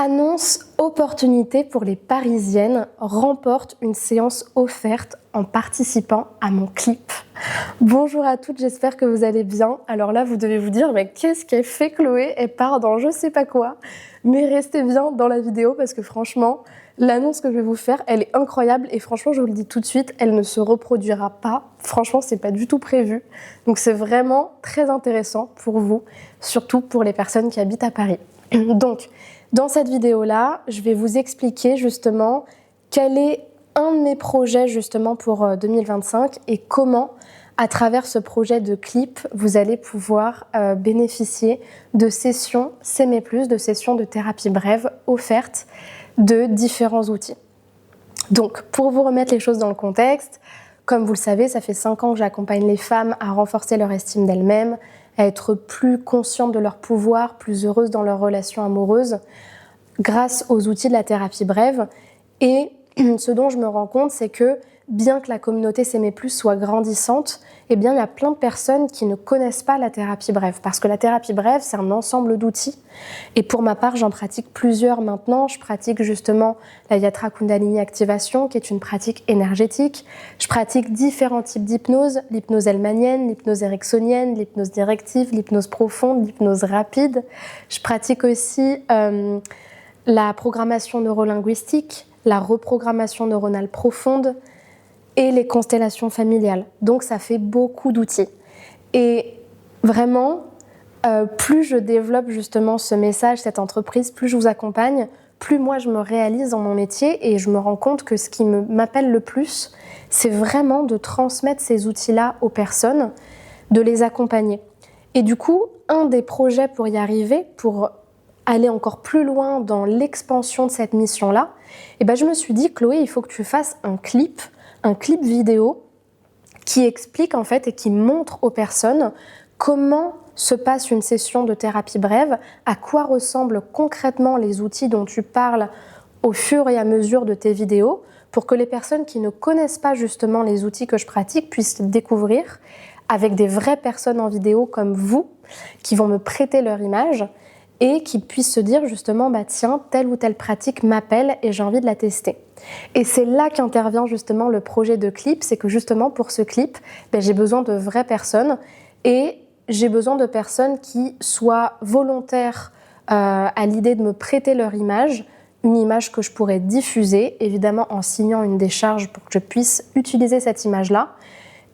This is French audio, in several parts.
Annonce opportunité pour les Parisiennes, remporte une séance offerte en participant à mon clip. Bonjour à toutes, j'espère que vous allez bien. Alors là, vous devez vous dire, mais qu'est-ce qu'elle fait Chloé? Elle part dans je sais pas quoi. Mais restez bien dans la vidéo parce que franchement, l'annonce que je vais vous faire, elle est incroyable et franchement, je vous le dis tout de suite, elle ne se reproduira pas. Franchement, c'est pas du tout prévu. Donc c'est vraiment très intéressant pour vous, surtout pour les personnes qui habitent à Paris. Donc, dans cette vidéo-là, je vais vous expliquer justement quel est un de mes projets justement pour 2025 et comment, à travers ce projet de clip, vous allez pouvoir bénéficier de sessions CME+, de sessions de thérapie brève offertes de différents outils. Donc, pour vous remettre les choses dans le contexte, comme vous le savez, ça fait 5 ans que j'accompagne les femmes à renforcer leur estime d'elles-mêmes, à être plus conscientes de leur pouvoir, plus heureuses dans leurs relations amoureuses, grâce aux outils de la thérapie brève. Et ce dont je me rends compte, c'est que bien que la communauté CME+ soit grandissante, eh bien, il y a plein de personnes qui ne connaissent pas la thérapie brève. Parce que la thérapie brève, c'est un ensemble d'outils. Et pour ma part, j'en pratique plusieurs maintenant. Je pratique justement la Yatra Kundalini Activation, qui est une pratique énergétique. Je pratique différents types d'hypnose, l'hypnose hellmanienne, l'hypnose ericksonienne, l'hypnose directive, l'hypnose profonde, l'hypnose rapide. Je pratique aussi la programmation neurolinguistique, la reprogrammation neuronale profonde et les constellations familiales. Donc ça fait beaucoup d'outils. Et vraiment, plus je développe justement ce message, cette entreprise, plus je vous accompagne, plus moi je me réalise dans mon métier et je me rends compte que ce qui m'appelle le plus, c'est vraiment de transmettre ces outils-là aux personnes, de les accompagner. Et du coup, un des projets pour y arriver, pour aller encore plus loin dans l'expansion de cette mission-là, et ben je me suis dit, Chloé, il faut que tu fasses un clip vidéo qui explique en fait et qui montre aux personnes comment se passe une session de thérapie brève, à quoi ressemblent concrètement les outils dont tu parles au fur et à mesure de tes vidéos, pour que les personnes qui ne connaissent pas justement les outils que je pratique puissent découvrir avec des vraies personnes en vidéo comme vous, qui vont me prêter leur image, et qui puissent se dire justement, bah tiens, telle ou telle pratique m'appelle et j'ai envie de la tester. Et c'est là qu'intervient justement le projet de clip, c'est que justement pour ce clip, j'ai besoin de vraies personnes et j'ai besoin de personnes qui soient volontaires à l'idée de me prêter leur image, une image que je pourrais diffuser, évidemment en signant une décharge pour que je puisse utiliser cette image-là.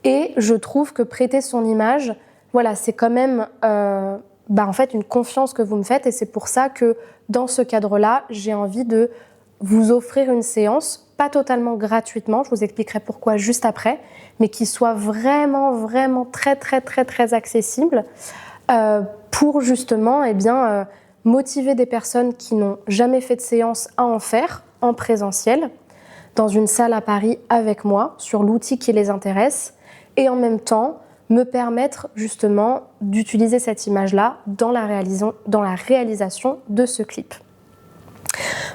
Et je trouve que prêter son image, voilà, c'est quand même en fait une confiance que vous me faites et c'est pour ça que dans ce cadre-là, j'ai envie de vous offrir une séance, pas totalement gratuitement, je vous expliquerai pourquoi juste après, mais qui soit vraiment très accessible pour justement motiver des personnes qui n'ont jamais fait de séance à en faire en présentiel, dans une salle à Paris avec moi, sur l'outil qui les intéresse, et en même temps me permettre justement d'utiliser cette image-là dans la réalisation de ce clip.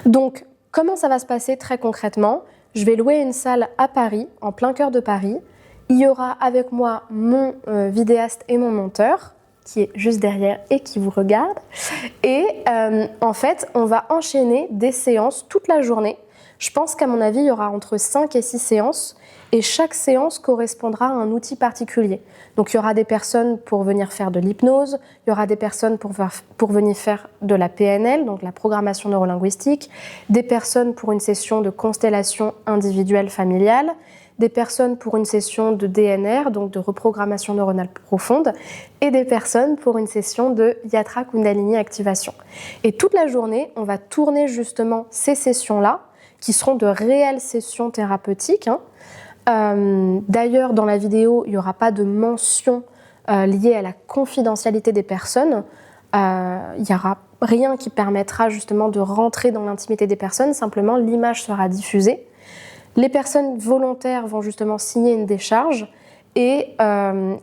Donc, comment ça va se passer très concrètement? Je vais louer une salle à Paris, en plein cœur de Paris. Il y aura avec moi mon vidéaste et mon monteur, qui est juste derrière et qui vous regarde. Et en fait, on va enchaîner des séances toute la journée. Je pense qu'à mon avis, il y aura entre 5 et 6 séances et chaque séance correspondra à un outil particulier. Donc il y aura des personnes pour venir faire de l'hypnose, il y aura des personnes pour venir faire de la PNL, donc la programmation neurolinguistique, des personnes pour une session de constellation individuelle familiale, des personnes pour une session de DNR, donc de reprogrammation neuronale profonde, et des personnes pour une session de Yatra Kundalini Activation. Et toute la journée, on va tourner justement ces sessions-là, qui seront de réelles sessions thérapeutiques. D'ailleurs, dans la vidéo, il n'y aura pas de mention liée à la confidentialité des personnes. Il n'y aura rien qui permettra justement de rentrer dans l'intimité des personnes, simplement l'image sera diffusée. Les personnes volontaires vont justement signer une décharge et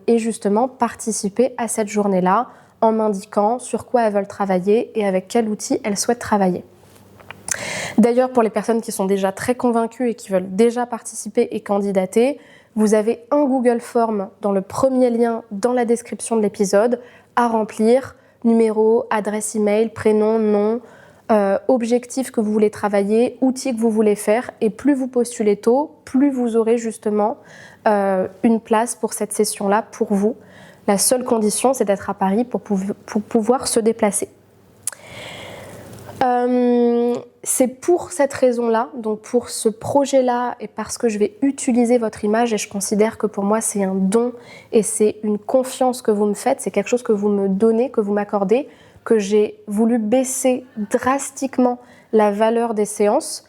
justement participer à cette journée-là en m'indiquant sur quoi elles veulent travailler et avec quel outil elles souhaitent travailler. D'ailleurs, pour les personnes qui sont déjà très convaincues et qui veulent déjà participer et candidater, vous avez un Google Form dans le premier lien dans la description de l'épisode à remplir, numéro, adresse email, prénom, nom, objectif que vous voulez travailler, outil que vous voulez faire, et plus vous postulez tôt, plus vous aurez justement une place pour cette session-là pour vous. La seule condition, c'est d'être à Paris pour pouvoir se déplacer. C'est pour cette raison-là, donc pour ce projet-là, et parce que je vais utiliser votre image, et je considère que pour moi c'est un don et c'est une confiance que vous me faites, c'est quelque chose que vous me donnez, que vous m'accordez, que j'ai voulu baisser drastiquement la valeur des séances.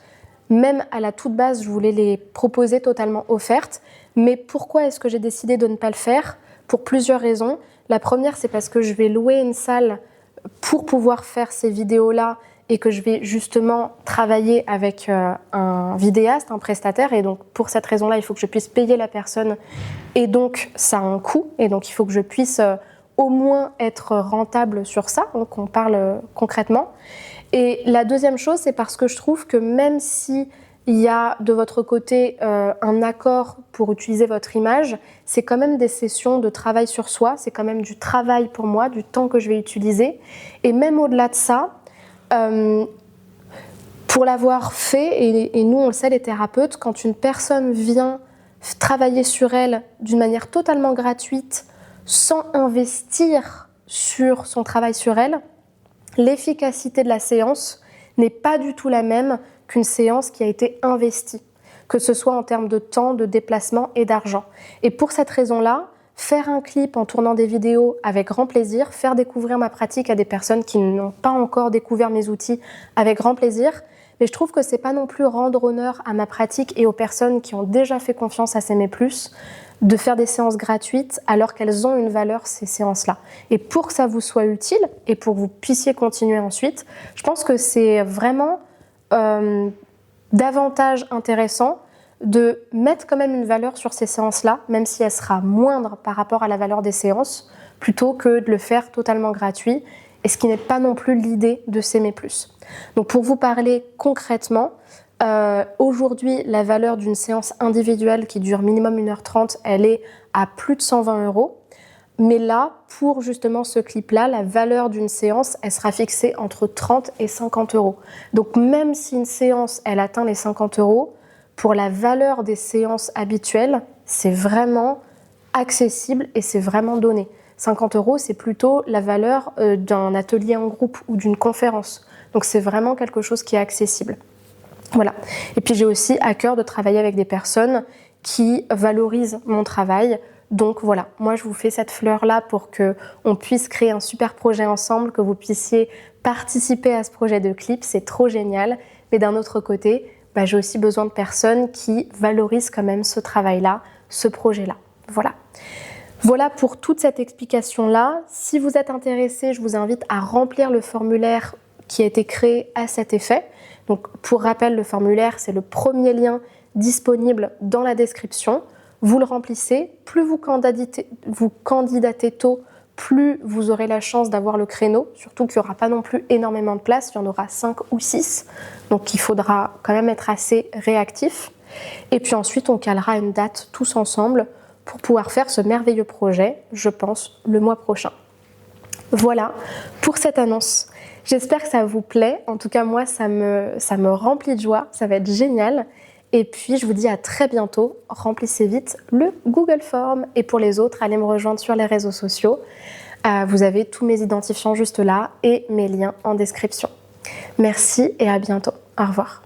Même à la toute base, je voulais les proposer totalement offertes. Mais pourquoi est-ce que j'ai décidé de ne pas le faire? Pour plusieurs raisons. La première, c'est parce que je vais louer une salle pour pouvoir faire ces vidéos-là et que je vais justement travailler avec un vidéaste, un prestataire. Et donc, pour cette raison-là, il faut que je puisse payer la personne. Et donc, ça a un coût. Et donc, il faut que je puisse au moins être rentable sur ça. Donc, on parle concrètement. Et la deuxième chose, c'est parce que je trouve que même si il y a de votre côté un accord pour utiliser votre image, c'est quand même des sessions de travail sur soi, c'est quand même du travail pour moi, du temps que je vais utiliser. Et même au-delà de ça, pour l'avoir fait, et nous on le sait les thérapeutes, quand une personne vient travailler sur elle d'une manière totalement gratuite, sans investir sur son travail sur elle, l'efficacité de la séance n'est pas du tout la même qu'une séance qui a été investie, que ce soit en termes de temps, de déplacement et d'argent. Et pour cette raison-là, faire un clip en tournant des vidéos avec grand plaisir, faire découvrir ma pratique à des personnes qui n'ont pas encore découvert mes outils avec grand plaisir, mais je trouve que c'est pas non plus rendre honneur à ma pratique et aux personnes qui ont déjà fait confiance à S'aimer plus, de faire des séances gratuites alors qu'elles ont une valeur, ces séances-là. Et pour que ça vous soit utile et pour que vous puissiez continuer ensuite, je pense que c'est vraiment davantage intéressant de mettre quand même une valeur sur ces séances-là, même si elle sera moindre par rapport à la valeur des séances, plutôt que de le faire totalement gratuit, et ce qui n'est pas non plus l'idée de S'aimer plus. Donc pour vous parler concrètement, aujourd'hui, la valeur d'une séance individuelle qui dure minimum 1h30, elle est à plus de 120 €. Mais là, pour justement ce clip-là, la valeur d'une séance, elle sera fixée entre 30 et 50 €. Donc même si une séance, elle atteint les 50 €, pour la valeur des séances habituelles, c'est vraiment accessible et c'est vraiment donné. 50 €, c'est plutôt la valeur d'un atelier en groupe ou d'une conférence. Donc c'est vraiment quelque chose qui est accessible. Voilà. Et puis j'ai aussi à cœur de travailler avec des personnes qui valorisent mon travail. Donc voilà, moi je vous fais cette fleur-là pour qu'on puisse créer un super projet ensemble, que vous puissiez participer à ce projet de clip, c'est trop génial. Mais d'un autre côté, j'ai aussi besoin de personnes qui valorisent quand même ce travail-là, ce projet-là. Voilà. Voilà pour toute cette explication-là. Si vous êtes intéressé, je vous invite à remplir le formulaire qui a été créé à cet effet. Donc, pour rappel, le formulaire, c'est le premier lien disponible dans la description. Vous le remplissez. Plus vous candidatez tôt, plus vous aurez la chance d'avoir le créneau. Surtout qu'il n'y aura pas non plus énormément de place. Il y en aura 5 ou 6. Donc, il faudra quand même être assez réactif. Et puis ensuite, on calera une date tous ensemble pour pouvoir faire ce merveilleux projet, je pense, le mois prochain. Voilà pour cette annonce. J'espère que ça vous plaît. En tout cas, moi, ça me remplit de joie. Ça va être génial. Et puis, je vous dis à très bientôt. Remplissez vite le Google Form. Et pour les autres, allez me rejoindre sur les réseaux sociaux. Vous avez tous mes identifiants juste là et mes liens en description. Merci et à bientôt. Au revoir.